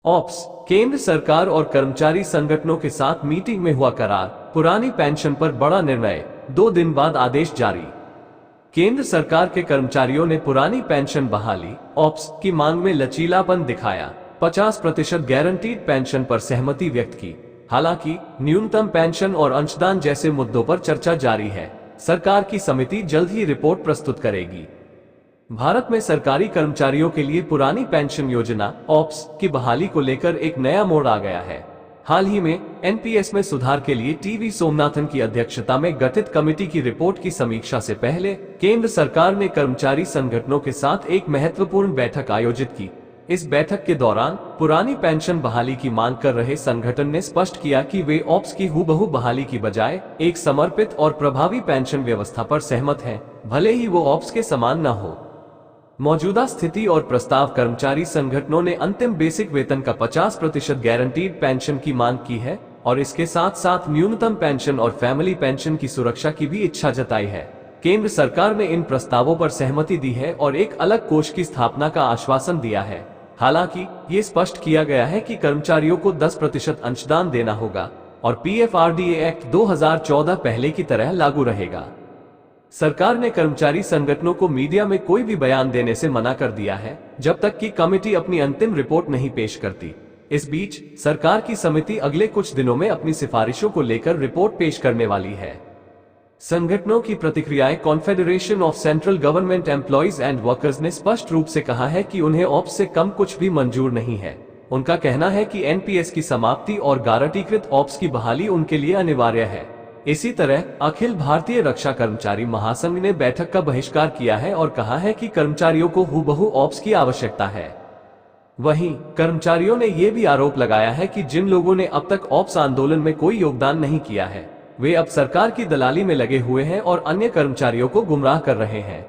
Ops, केंद्र सरकार और कर्मचारी संगठनों के साथ मीटिंग में हुआ करार, पुरानी पेंशन पर बड़ा निर्णय, 2 दिन बाद आदेश जारी। केंद्र सरकार के कर्मचारियों ने पुरानी पेंशन बहाली, ऑप्स की मांग में लचीलापन दिखाया, 50% गारंटीड पेंशन पर सहमति व्यक्त की। हालांकि न्यूनतम पेंशन और अंशदान जैसे मुद्दों पर चर्चा जारी है। सरकार की समिति जल्द ही रिपोर्ट प्रस्तुत करेगी। भारत में सरकारी कर्मचारियों के लिए पुरानी पेंशन योजना ऑप्स की बहाली को लेकर एक नया मोड़ आ गया है। हाल ही में एनपीएस में सुधार के लिए टीवी सोमनाथन की अध्यक्षता में गठित कमेटी की रिपोर्ट की समीक्षा से पहले केंद्र सरकार ने कर्मचारी संगठनों के साथ एक महत्वपूर्ण बैठक आयोजित की। इस बैठक के दौरान पुरानी पेंशन बहाली की मांग कर रहे संगठन ने स्पष्ट किया कि वे ऑप्स की हूबहू बहाली की बजाय एक समर्पित और प्रभावी पेंशन व्यवस्था पर सहमत हैं, भले ही वो ऑप्स के समान न हो। मौजूदा स्थिति और प्रस्ताव कर्मचारी संगठनों ने अंतिम बेसिक वेतन का 50% गारंटीड पेंशन की मांग की है और इसके साथ साथ न्यूनतम पेंशन और फैमिली पेंशन की सुरक्षा की भी इच्छा जताई है। केंद्र सरकार ने इन प्रस्तावों पर सहमति दी है और एक अलग कोष की स्थापना का आश्वासन दिया है। हालांकि ये स्पष्ट किया गया है कि कर्मचारियों को 10% अंशदान देना होगा और पीएफआरडीए एक्ट 2014 पहले की तरह लागू रहेगा। सरकार ने कर्मचारी संगठनों को मीडिया में कोई भी बयान देने से मना कर दिया है जब तक कि कमेटी अपनी अंतिम रिपोर्ट नहीं पेश करती। इस बीच सरकार की समिति अगले कुछ दिनों में अपनी सिफारिशों को लेकर रिपोर्ट पेश करने वाली है। संगठनों की प्रतिक्रियाएं। Confederation of central government employees and workers ने स्पष्ट रूप से कहा है कि उन्हें ऑप्स से कम कुछ भी मंजूर नहीं है। उनका कहना है कि एनपीएस की समाप्ति और गारंटीकृत ऑप्स की बहाली उनके लिए अनिवार्य है। इसी तरह अखिल भारतीय रक्षा कर्मचारी महासंघ ने बैठक का बहिष्कार किया है और कहा है कि कर्मचारियों को हूबहू ऑप्स की आवश्यकता है। वहीं कर्मचारियों ने यह भी आरोप लगाया है कि जिन लोगों ने अब तक ऑप्स आंदोलन में कोई योगदान नहीं किया है, वे अब सरकार की दलाली में लगे हुए हैं और अन्य कर्मचारियों को गुमराह कर रहे हैं।